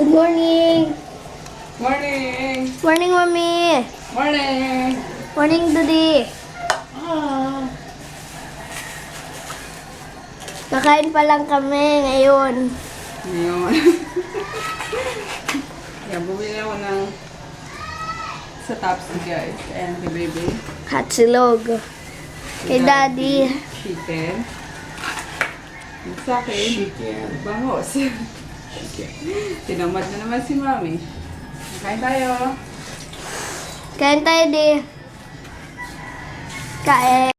Good morning. Morning! Morning, Mami. Morning! Morning, Daddy. Kakain pa lang kami ngayon. Ngayon. Yan, bumili ako ng sa Topsy guys. Ayan, kay baby. Hot silog. Kay Daddy. Chicken. Yung sa akin, Chicken. bangos. Chicken. Tinamad na naman si Mami. Kain tayo. Kain tayo, Di. Kain.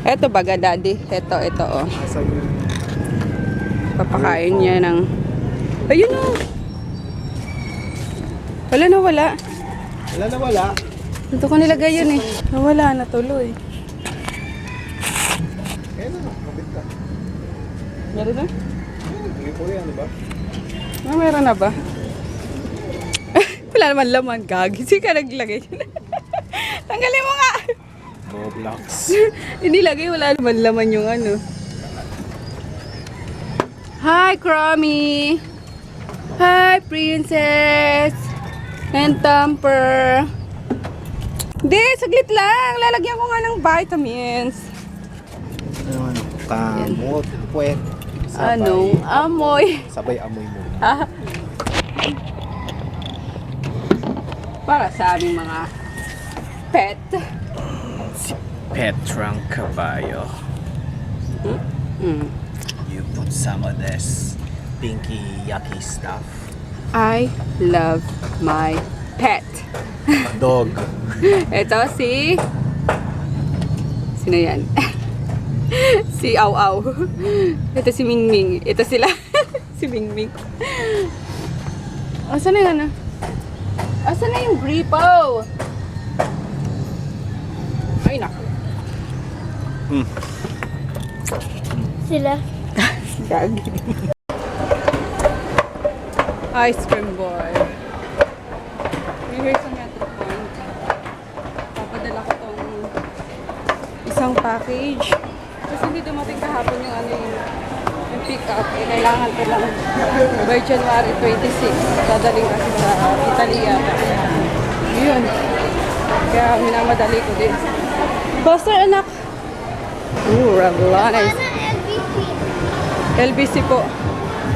Eto baga, Daddy. Eto, oh. Papakain niya ng... Ayun o! Wala na wala. Wala na wala. Dito ko nilagay yun eh. Nawala na tuloy. Kaya na, kapit ka. Meron na? Hindi po yan, diba? Meron na ba? Wala naman laman. Gagi. Sige ka naglagay. Tanggalin mo nga! Roblox. Inilagay, wala naman laman yung ano. Hi, Crummy! Hi, Princess! And Thumper! Hindi, saglit lang. Lalagyan ko nga ng vitamins. Ano? Kamot. Puwet. Anong amoy? Sabay amoy mo. Para sa aming mga pet. Si Petrang Caballo. Mm. You put some of this pinky yucky stuff. I love my pet. Dog. Ito si... Sino yan? Si Au Au. Ito si Mingming. Ito sila. Si Mingming. Asan na yan? Asan na yung Bripo? Ay, naku. Sila. Gagi. Ice cream boy. Rehearse ang yata point. Papadala ko tong isang package. Kasi hindi dumating kahapon yung ano yung pick up. Eh, kailangan ko lang by January 26. Dadaling kasi sa Italia. Yun. Kaya minamadali ko din. Buster, anak! Ooh, Revlon. LBC. LBC po.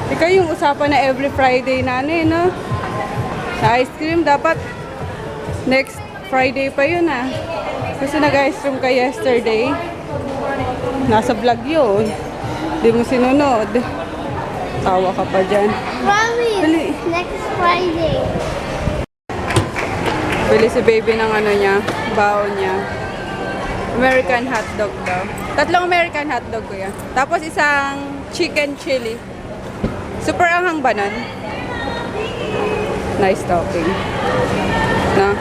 Ikaw yung usapan na every Friday nanin, no? Sa ice cream, dapat next Friday pa yun, ah. Kasi nag-ice cream ka yesterday. Nasa vlog yun. Di mo sinunod. Tawa ka pa dyan. Promise. Dali. Next Friday. Bili si baby ng ano niya, baon niya. American hotdog daw. 3 American hotdog ko yan. Tapos isang chicken chili. Super anghang ba nun? Nice topping. Na?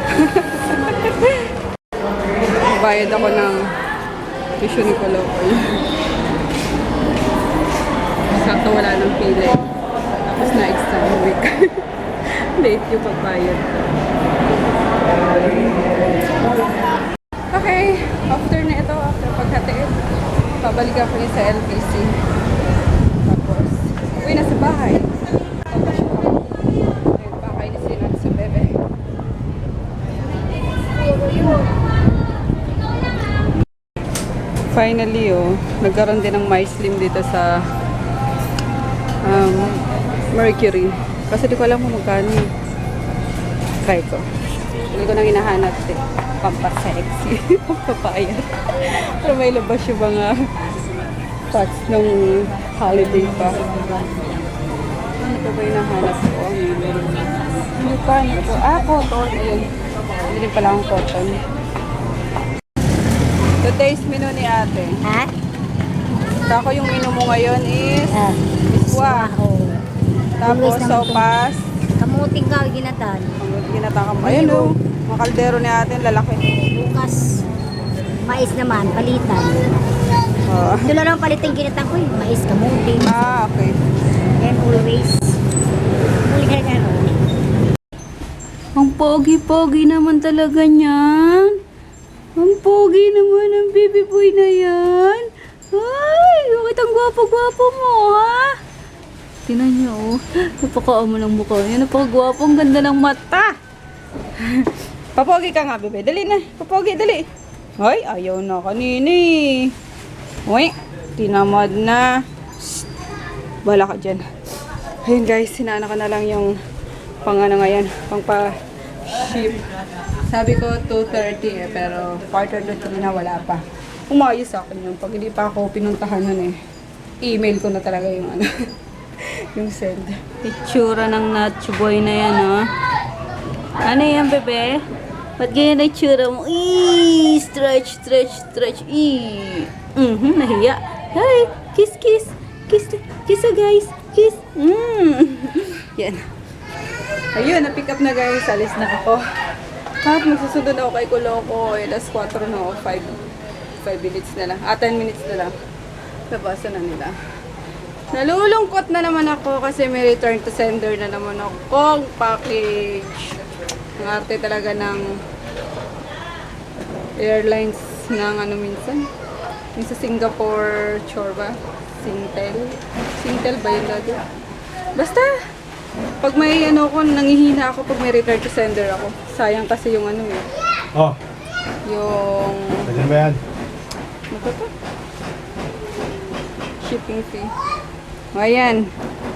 Bayad ako ng tissue ni Kolokoy. Sakto wala ng pili. Tapos na exam week. Late yung pagbayad. Okay. After na ito, after paghatid, pabalikan ko yun sa LBC. Tapos, uwi na sa bahay. Ayun, pakainisrin natin sa bebe. Finally, nagkaroon din ng My Slim dito sa Mercury. Kasi di ko alam kung magkano. Try ko. Hindi ko nang hinahanap pampasexy. Pampapayat. Pero may labas yung mga pots nung holiday pa. Ano pa ba yung nahanap ko? Hindi pa. Ano po? Cotton. Ayun. Hindi rin pala akong cotton. Today's menu ni ate. Ha? Tako yung menu mo ngayon is iswa. Oh. Tapos Always sopas. Kamuting ka, ginatan. Ginatakam. Ayun o. Mga kaldero ni ate, lalaki. Bukas, mais naman, palitan. Oh. Ito lang ang palitan ginatan ko, yung mais, kamuting. Okay. And always, huli ka na. Ang pogi-pogi naman talaga niyan. Ang pogi naman ng baby boy na yan. Ay, bakit ang gwapo-gwapo mo, ha? Tingnan niyo, oh. Napakaamo ng mukha niya. Napakagwapo. Ang ganda ng mata. Papogi ka nga, bebe. Dali na. Papogi, dali. Ay, ayaw na kanini. Uy, tinamad na. Shh. Bala ka dyan. Ayun guys, sinana ka na lang yung pang ano ngayon, pang pa-ship. Sabi ko 2:30 pero quarter to 3 na wala pa. Umayos sa akin yun. Pag hindi pa ako pinuntahan nun email ko na talaga yung ano, yung send. Itsura ng Nacho Boy na yan, oh. Ano yan, bebe? Ba't ganyan na itsura mo? Eee! Stretch, stretch, stretch. Eee! Nahiya. Hi! Kiss, kiss. Kiss, kiss guys. Kiss. Yan. Ayun, na-pick up na guys. Alis na ako. At magsusunod ako kay Kuloko. Alas 4 na ako. 5 minutes na lang. 10 minutes na lang. Nabasa na nila. Nalulungkot na naman ako kasi may return to sender na naman akong package. Ang arte talaga ng airlines ng ano minsan. Yung sa Singapore, Chorba. Singtel ba yun dati? Basta, pag may ano ko, nangihina ako pag may return to sender ako. Sayang kasi yung ano Oh, yung... ganyan ba yan? Ano ba to? Shipping fee. Ayan.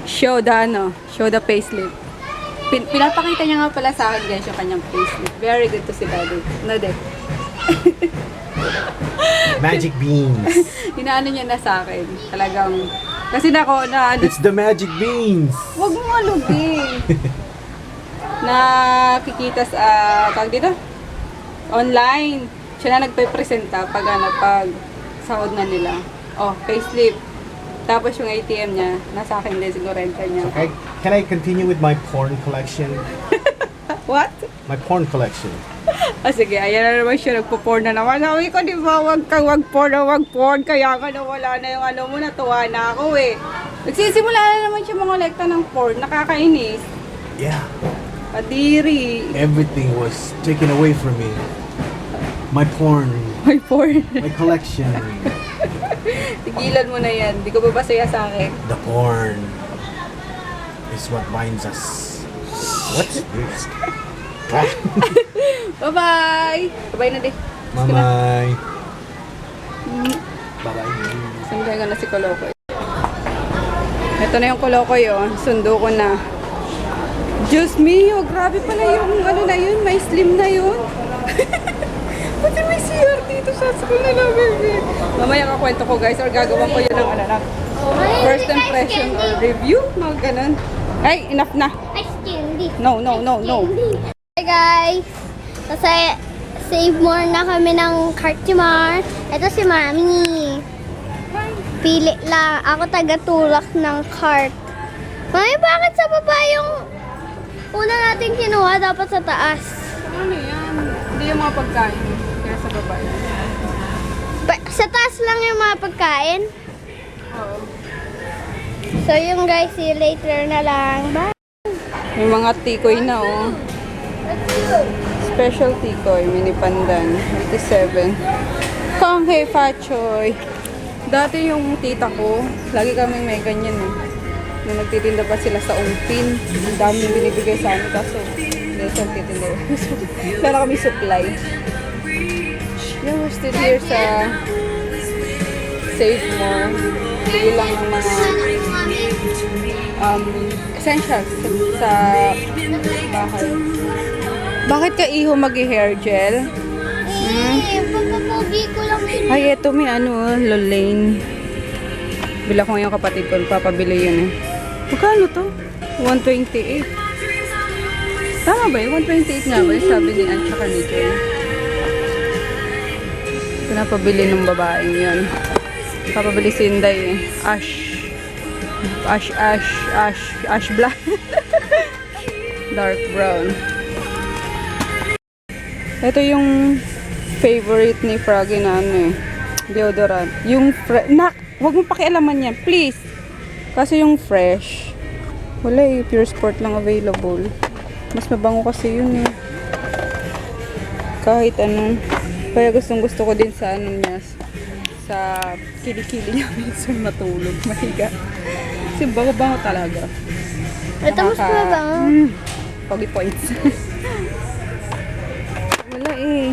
Show the payslip. Pinapakita niya nga pala sa akin guys yung kanyang payslip. Very good to si Daddy. No, de. Magic beans. Inaano niya na sa akin. Talagang, kasi nako, na ano, It's the magic beans. huwag mo alugin. Nakikita sa, tawag dito? Online. Siya na nagpe-presenta pag ano, pag sahod na nila. Oh, payslip. Tapos yung ATM niya, nasa akin din siguro renta niya. Okay, can I continue with my porn collection? What? My porn collection. Sige, ayan na naman siya, nagpo-porn na naman. Sabi ko, di ba, wag porn. Kaya ka nawala na yung ano mo, natuwa na ako eh. Nagsisimula na naman siya mangolekta ng porn. Nakakainis. Yeah, Kadiri. everything was taken away from me. My porn, May porn. my collection. Tigilan mo na yan. Di ko ba masaya sa akin? The porn is what binds us. What's this? Bye-bye! Bye-bye na di. Bye-bye. Bye-bye. Sunday ko na si Kolokoy. Ito na yung Kolokoy, oh. Sundo ko na. Diyos mio, grabe pala yung ano na yun. May slim na yun. Pati may CR dito sa school na namin. Mamaya kakwento ko guys or gagawin ko yun ng ano na. First impression or review. Mga ganun. Ay, enough na. Ice candy. No. Hey guys! Kasi save more na kami ng Cartimar. Ito si Mami. Pili lang. Ako taga-tulak ng cart. Mami, bakit sa baba yung una natin kinuha? Dapat sa taas. Ano yan? Hindi yung mga pagkain. Kaya sa baba. Sa taas lang yung mga pagkain. Oo. So yung guys, see you later na lang. Bye! May mga tikoy na oh. Special tikoy, mini pandan, 87. Kanghe Fachoy. Dati yung tita ko, lagi kami may ganyan eh. Nung nagtitinda pa sila sa Ungpin, ang daming binibigay sa amin kaso hindi sa nagtitinda. Wala kami supply. Yeah, we're still here sa Save More. Bili lang ng mga essentials sa bahay. Bakit ka iho mag-hair gel? Pagkapogi ko lang yun. Ay, eto may ano, Lolaine. Bila ko ngayong kapatid ko, papabili yun eh. Magkano to? 128. Tama ba yun? 128 nga ba? Sabi ni Ann tsaka ni Joy. Pinapabili ng babaeng yun. Papabili si Inday eh. Ash black. Dark brown. Ito yung favorite ni Froggy na ano eh. Deodorant. Yung wag mong pakialaman yan, please. Kasi yung fresh, wala eh. Pure Sport lang available. Mas mabango kasi yun eh. Kahit anong. Kaya gustong gusto ko din sa ano niya. Sa kilikili niya minsan matulog, mahiga. Kasi bago-bago talaga. Ito mas ba? Pogi points. Wala eh.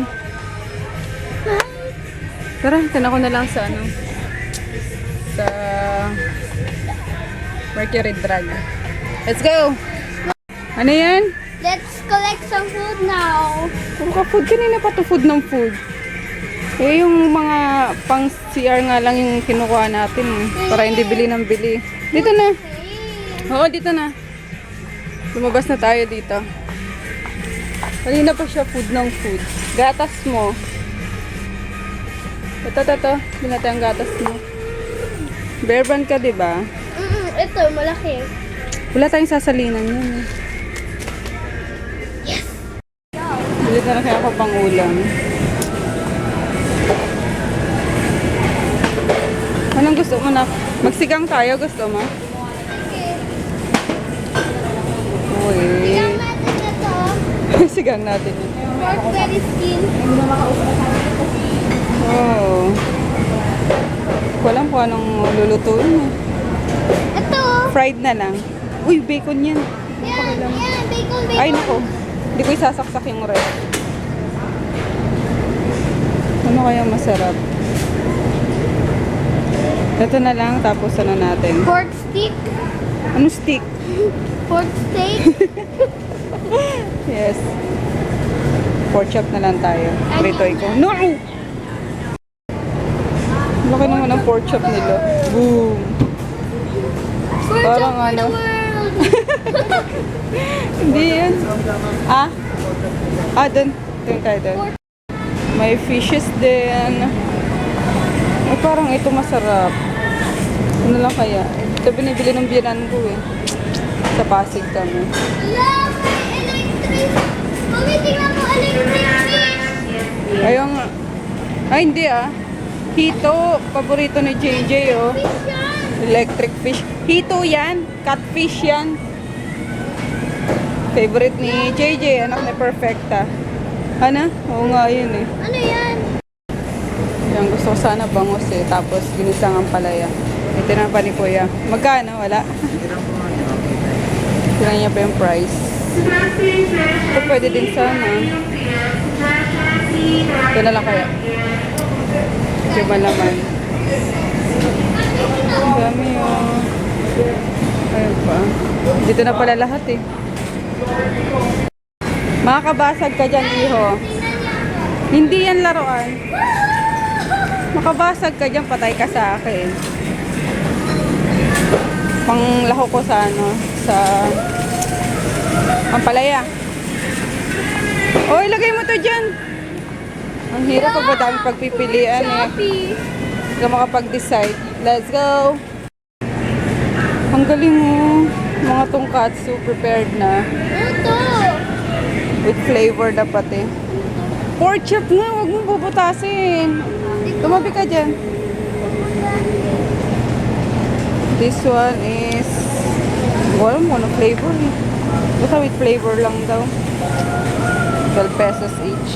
Tara, tinan ko na lang sa ano. Sa Mercury Drug. Let's go! Ano yan? Let's collect some food now. Puro ka food. Kanina pa to food ng food. Eh, yung mga pang CR nga lang yung kinukuha natin. Para hindi bili ng bili. Dito na. Oo, dito na. Lumabas na tayo dito. Kanina pa siya food ng food. Gatas mo. Ito. Binata ang gatas mo. Bear Brand ka, diba? Ito, malaki. Wala tayong sasalinan yun. Yes! Bilit na lang kaya ako pang ulam. Anong gusto mo na? Magsigang tayo, gusto mo? Okay. Uy. Sigang natin ito. Sigang natin yun. Pork belly skin. Oh. Ko alam kung anong lulutuin eh. Ito. Fried na lang. Uy, bacon yan. Yan, bacon. Ay, nako. Hindi ko isasaksak yung rest. Ano kaya masarap? Ito na lang, tapos ano natin? Pork stick. Ano stick? Pork steak. Yes. Pork chop na lang tayo. Pritoy ko. No! Laki naman ang pork chop nila. Boom! Pork Parang chop for the ano? world. Hindi yan. Ah? Doon. Doon tayo doon. May fishes din. Ay, parang ito masarap. Ano lang kaya? Ito binibili ng biyanan ko eh. Sa Pasig kami. Love, may electric. Mami, tingnan mo, electric fish. Ayun nga. Ay, hindi ah. Hito. Paborito ni JJ oh. Fish yan. Electric fish. Hito yan. Catfish yan. Favorite ni JJ. Anak ni Perfecta. Ano? Oo nga yun eh. Ano yan? Yan, gusto ko sana bangus eh. Tapos ginisang ang palaya. Ito na pa ni Kuya. Magkano? Wala. Tingnan niya pa yung price. Ito pwede din sana. Ito na lang kaya. Ito malaman. Ang dami oh. Ayun pa. Dito na pala lahat eh. Makakabasag ka dyan, iho. Hindi yan laruan. Makabasag ka dyan, patay ka sa akin. Panglaho ko sa ano, sa pampalaya. O, ilagay mo to dyan. Ang hirap pag madami pagpipilian eh. Shopee. Hindi ka makapag-decide. Let's go! Ang galing mo. Mga tongkatsu prepared na. Ito. With flavor dapat eh. Pork chop nga, huwag mong bubutasin. Tumabi ka dyan. This one is, wala mo na flavor eh. Basta with flavor lang daw. 12 pesos each.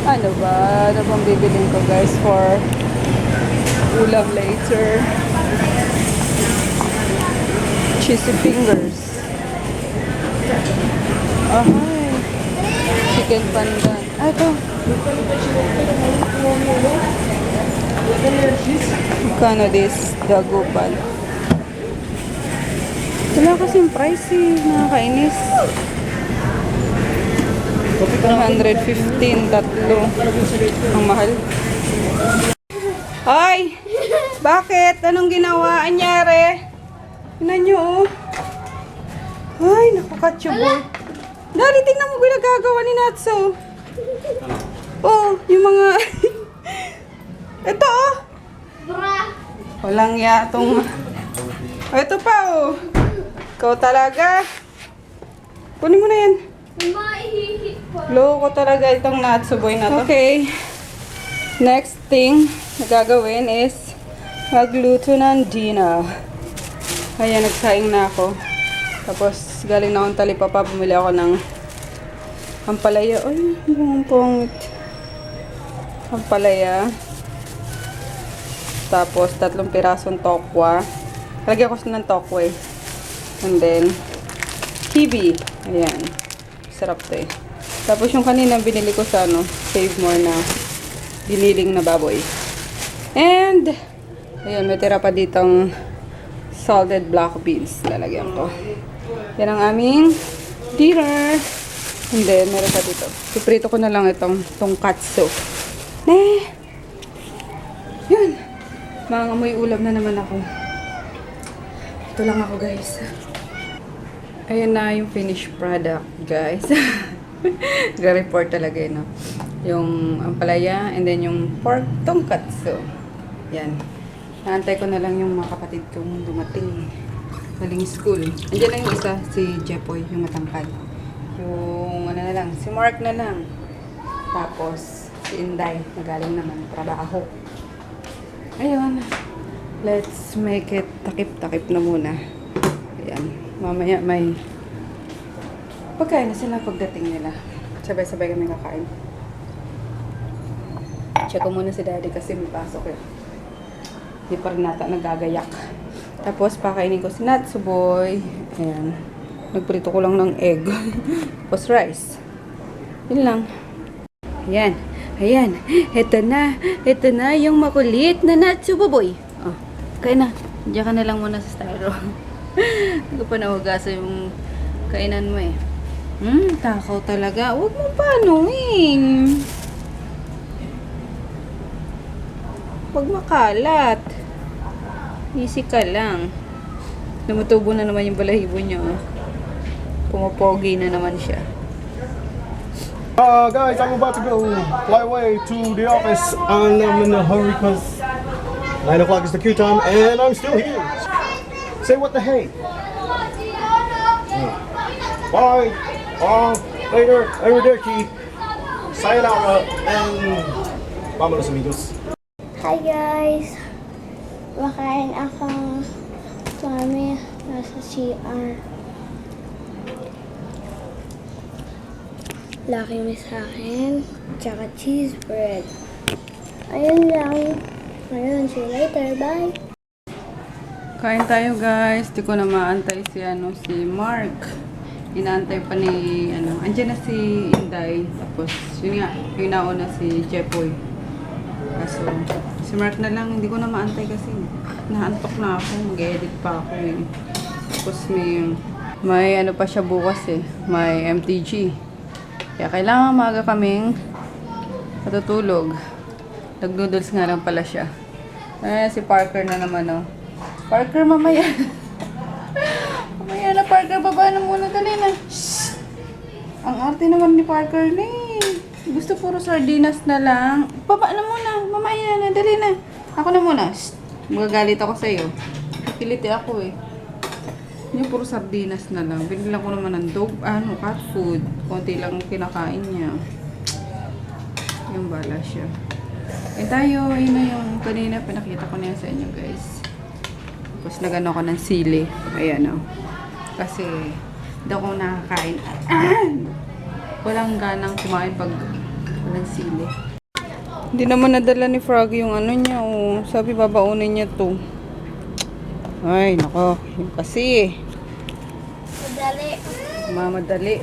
Ano ba? Ano bang bibilin ko guys for ulam later? Cheesy fingers. Ahay. Chicken pandan. Ah, ito. Magkano this? Dagupan. Wala kasing price eh. Nakakainis. 115, tatlo. Ang mahal. Ay! Bakit? Anong ginawa? Anyari? Tingnan nyo oh. Ay, naku, katsubo. Dali, tingnan mo kung nagagawa ni Natsu. Oh, yung mga... Ito oh. Bra. Walang yatong... Oh, ito pa oh. Ikaw talaga. Kunin mo na yan. Maihihit pa. Loko talaga itong Natsuboy na to. Okay. Next thing na gagawin is magluto ng dinner. Ayan, nagsaing na ako. Tapos galing na akong Talipapa. Bumili ako ng ampalaya. Ay, ang pangit. Ampalaya. Tapos 3 pirasong tokwa. Lagyan ko siya ng tokwe. And then, kiwi. Ayan. Sarap to eh. Tapos yung kanina binili ko sa Save More na giniling na baboy. And, ayan, may tira pa ditong salted black beans. Lalagyan ko. Yan ang aming dinner. And then, meron pa dito. Piprito ko na lang itong tonkatsu. Yun. Mangamoy ulam na naman ako. Ito lang ako, guys. Ayan na yung finished product, guys. Ga-report talaga yun, no? Yung ampalaya, and then yung pork tonkatsu. Yan. Naantay ko na lang yung mga kapatid kong dumating. Galing school. Andiyan na yung isa, si Jepoy, yung matangkad. Yung ano na lang, si Mark na lang. Tapos, si Inday, nagaling naman trabaho. Ayun. Let's make it takip-takip na muna. Ayan. Mamaya may pagkain na sila pagdating nila. Sabay-sabay kami kakain. Check ko muna si Daddy kasi may pasok eh. Hindi pa rin nata nagagayak. Tapos pakainin ko si Natsuboy. Ayan. Nagprito ko lang ng egg. Tapos rice. Yun lang. Ayan. Ayan. Ito na. Ito na yung makulit na Natsuboy. Oh. Kain na. Diyan ka na lang muna sa styro. Hindi ko pa nahugasan yung kainan mo eh. Takaw talaga. Huwag mo panuin. Huwag makalat. Easy ka lang. Lumatubo na naman yung balahibo niya. Oh. Pumapogi na naman siya. Guys, I'm about to go fly away to the office and I'm in a hurry because 9 o'clock is the queue time and I'm still here. Say what the hey. Bye. Later. Arrivederci. Sayonara. And vámonos amigos. Hi guys! Makain akong kami nasa CR. Laki may sa akin. Tsaka cheese bread. Ayun lang. Ayun, see you later. Bye! Kain tayo guys. Di ko na maantay si Mark. Inaantay pa ni andyan na si Inday. Tapos yun nga, yung nauna si Jepoy. Kaso si Mark na lang, hindi ko na maantay kasi naantok na ako, mag-edit pa ako eh. Tapos may ano pa siya bukas eh, may MTG. Kaya kailangan maaga kaming matutulog. Nag-noodles nga lang pala siya. Si Parker na naman oh. Parker, mamaya. Mamaya na Parker, baba na muna, dali na. Shhh! Ang arte naman ni Parker na eh. Gusto puro sardinas na lang. Baba na muna. Mamaya na. Dali na. Ako na muna. Shhh. Magagalit ako sa'yo. Piliti ako eh. Yung puro sardinas na lang. Binilang ko naman ng cat food. Konti lang kinakain niya. Yung bala siya. Eh tayo, yun na yung kanina. Pinakita ko na yan sa inyo guys. Tapos nagano ko ng sili. Ayan o. Kasi hindi ako nakakain. Walang ganang kumain pag walang sili. Hindi naman nadala ni Froggy yung ano niya. Oh. Sabi babaunin niya to. Ay, nako. Yung kasi. Madali. Mamadali.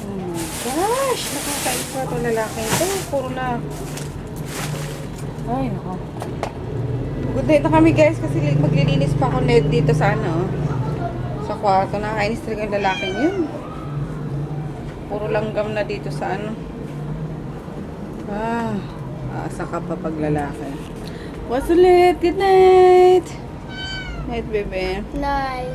Oh my gosh. Nakakaisa to lalaki ito. Puro na. Ay, nako. Good night na kami guys. Kasi maglilinis pa ako net dito sa sa kwarto. Nakakainis talaga yung lalaki yun. Puro langgam na dito sa asa ka pa pag lalaki. What's ulit? Good night! Night, baby. Night.